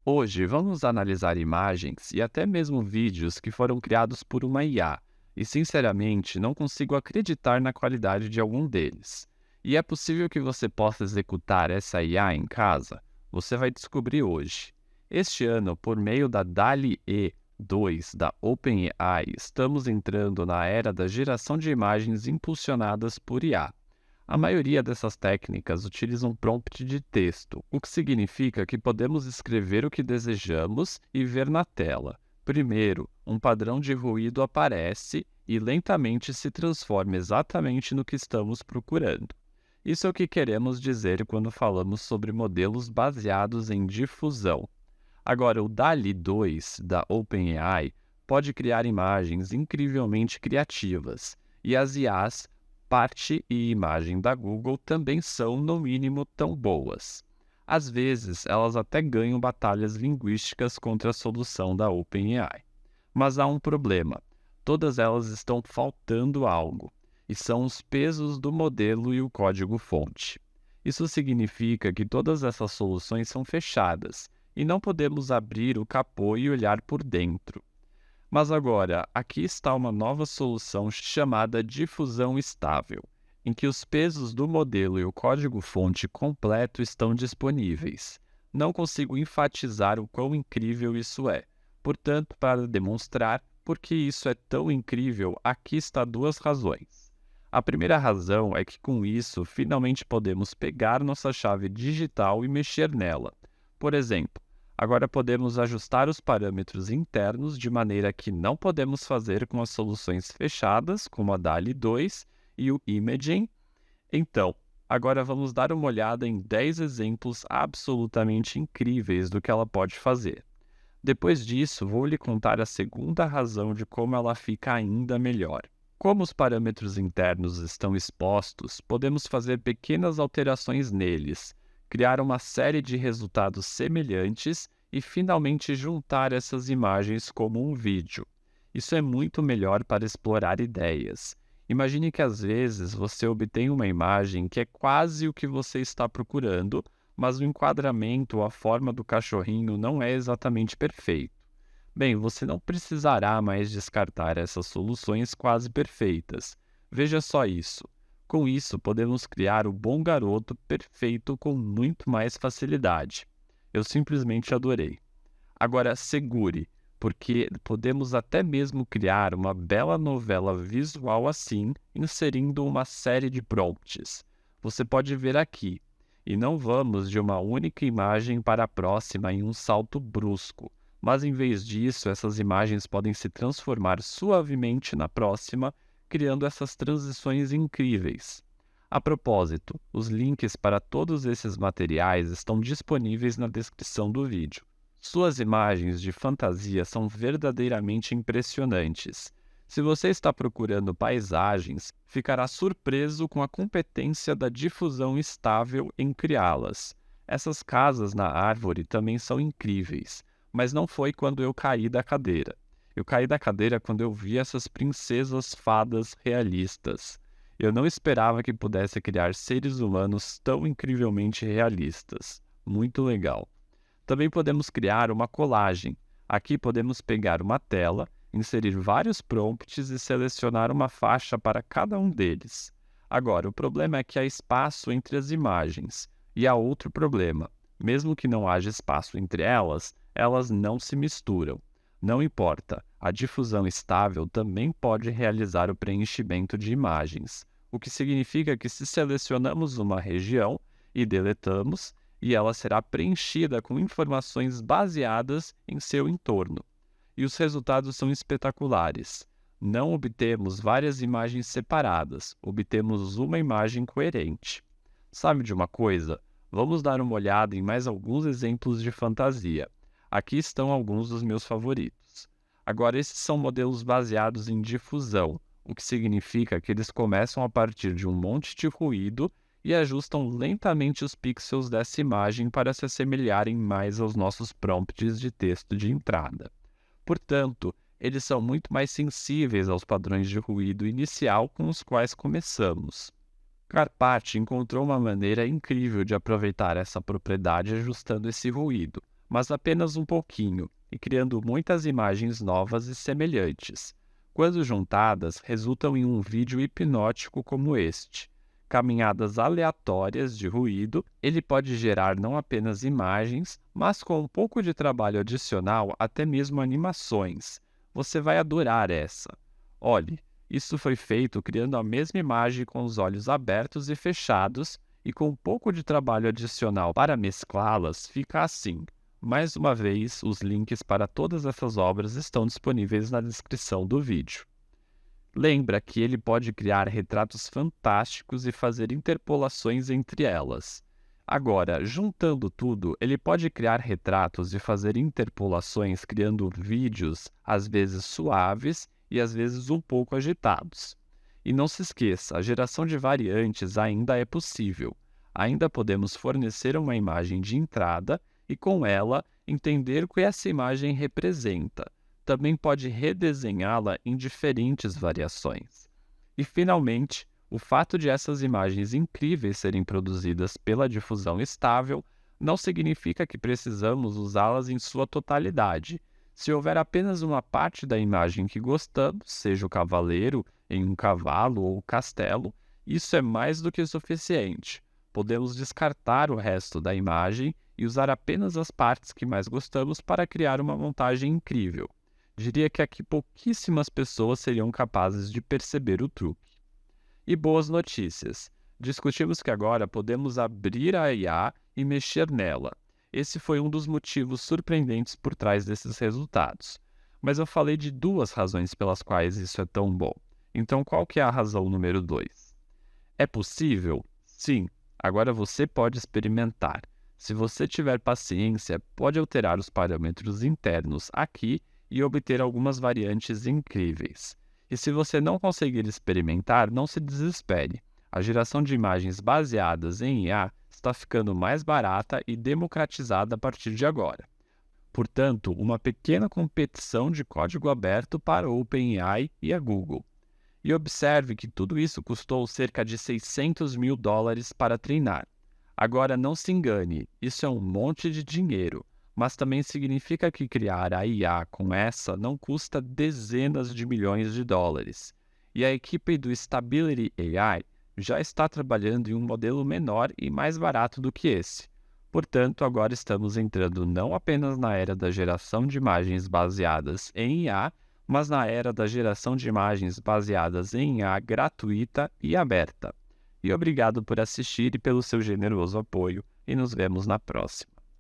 Hoje vamos analisar imagens e até mesmo vídeos que foram criados por uma IA, e sinceramente não consigo acreditar na qualidade de algum deles. E é possível que você possa executar essa IA em casa? Você vai descobrir hoje. Este ano, por meio da DALL-E 2 da OpenAI, estamos entrando na era da geração de imagens impulsionadas por IA. A maioria dessas técnicas utiliza um prompt de texto, o que significa que podemos escrever o que desejamos e ver na tela. Primeiro, um padrão de ruído aparece e lentamente se transforma exatamente no que estamos procurando. Isso é o que queremos dizer quando falamos sobre modelos baseados em difusão. Agora, o DALL-E 2 da OpenAI pode criar imagens incrivelmente criativas, e as IAs parte e imagem da Google também são, no mínimo, tão boas. Às vezes, elas até ganham batalhas linguísticas contra a solução da OpenAI. Mas há um problema: todas elas estão faltando algo, e são os pesos do modelo e o código-fonte. Isso significa que todas essas soluções são fechadas, e não podemos abrir o capô e olhar por dentro. Mas agora, aqui está uma nova solução chamada difusão estável, em que os pesos do modelo e o código-fonte completo estão disponíveis. Não consigo enfatizar o quão incrível isso é. Portanto, para demonstrar por que isso é tão incrível, aqui está duas razões. A primeira razão é que com isso, finalmente podemos pegar nossa chave digital e mexer nela. Por exemplo, agora podemos ajustar os parâmetros internos de maneira que não podemos fazer com as soluções fechadas, como a DALL-E 2 e o Imagen. Então, agora vamos dar uma olhada em 10 exemplos absolutamente incríveis do que ela pode fazer. Depois disso, vou lhe contar a segunda razão de como ela fica ainda melhor. Como os parâmetros internos estão expostos, podemos fazer pequenas alterações neles, criar uma série de resultados semelhantes e finalmente juntar essas imagens como um vídeo. Isso é muito melhor para explorar ideias. Imagine que às vezes você obtém uma imagem que é quase o que você está procurando, mas o enquadramento ou a forma do cachorrinho não é exatamente perfeito. Bem, você não precisará mais descartar essas soluções quase perfeitas. Veja só isso. Com isso, podemos criar o bom garoto perfeito com muito mais facilidade. Eu simplesmente adorei. Agora, segure, porque podemos até mesmo criar uma bela novela visual assim, inserindo uma série de prompts. Você pode ver aqui. E não vamos de uma única imagem para a próxima em um salto brusco, mas em vez disso, essas imagens podem se transformar suavemente na próxima, criando essas transições incríveis. A propósito, os links para todos esses materiais estão disponíveis na descrição do vídeo. Suas imagens de fantasia são verdadeiramente impressionantes. Se você está procurando paisagens, ficará surpreso com a competência da difusão estável em criá-las. Essas casas na árvore também são incríveis, mas não foi quando eu caí da cadeira. Eu caí da cadeira quando eu vi essas princesas fadas realistas. Eu não esperava que pudesse criar seres humanos tão incrivelmente realistas. Muito legal. Também podemos criar uma colagem. Aqui podemos pegar uma tela, inserir vários prompts e selecionar uma faixa para cada um deles. Agora, o problema é que há espaço entre as imagens. E há outro problema. Mesmo que não haja espaço entre elas, elas não se misturam. Não importa, a difusão estável também pode realizar o preenchimento de imagens, o que significa que se selecionamos uma região e deletamos, e ela será preenchida com informações baseadas em seu entorno. E os resultados são espetaculares. Não obtemos várias imagens separadas, obtemos uma imagem coerente. Sabe de uma coisa? Vamos dar uma olhada em mais alguns exemplos de fantasia. Aqui estão alguns dos meus favoritos. Agora, esses são modelos baseados em difusão, o que significa que eles começam a partir de um monte de ruído e ajustam lentamente os pixels dessa imagem para se assemelharem mais aos nossos prompts de texto de entrada. Portanto, eles são muito mais sensíveis aos padrões de ruído inicial com os quais começamos. Carpati encontrou uma maneira incrível de aproveitar essa propriedade ajustando esse ruído. mas apenas um pouquinho, e criando muitas imagens novas e semelhantes. Quando juntadas, resultam em um vídeo hipnótico como este. Caminhadas aleatórias de ruído, ele pode gerar não apenas imagens, mas com um pouco de trabalho adicional, até mesmo animações. Você vai adorar essa. Olhe, isso foi feito criando a mesma imagem com os olhos abertos e fechados, e com um pouco de trabalho adicional para mesclá-las, fica assim. Mais uma vez, os links para todas essas obras estão disponíveis na descrição do vídeo. Lembra que ele pode criar retratos fantásticos e fazer interpolações entre elas. Agora, juntando tudo, ele pode criar retratos e fazer interpolações criando vídeos, às vezes suaves e às vezes um pouco agitados. E não se esqueça, a geração de variantes ainda é possível. Ainda podemos fornecer uma imagem de entrada e, com ela, entender o que essa imagem representa. Também pode redesenhá-la em diferentes variações. E, finalmente, o fato de essas imagens incríveis serem produzidas pela difusão estável não significa que precisamos usá-las em sua totalidade. Se houver apenas uma parte da imagem que gostamos, seja o cavaleiro em um cavalo ou castelo, isso é mais do que suficiente. Podemos descartar o resto da imagem e usar apenas as partes que mais gostamos para criar uma montagem incrível. Diria que aqui pouquíssimas pessoas seriam capazes de perceber o truque. E boas notícias! Discutimos que agora podemos abrir a IA e mexer nela. Esse foi um dos motivos surpreendentes por trás desses resultados. Mas eu falei de duas razões pelas quais isso é tão bom. Então qual que é a razão número 2? É possível? Sim. Agora você pode experimentar. Se você tiver paciência, pode alterar os parâmetros internos aqui e obter algumas variantes incríveis. E se você não conseguir experimentar, não se desespere. A geração de imagens baseadas em IA está ficando mais barata e democratizada a partir de agora. Portanto, uma pequena competição de código aberto para a OpenAI e a Google. E observe que tudo isso custou cerca de $600 mil para treinar. Agora não se engane, isso é um monte de dinheiro, mas também significa que criar a IA com essa não custa dezenas de milhões de dólares. E a equipe do Stability AI já está trabalhando em um modelo menor e mais barato do que esse. Portanto, agora estamos entrando não apenas na era da geração de imagens baseadas em IA, mas na era da geração de imagens baseadas em IA gratuita e aberta. E obrigado por assistir e pelo seu generoso apoio, e nos vemos na próxima.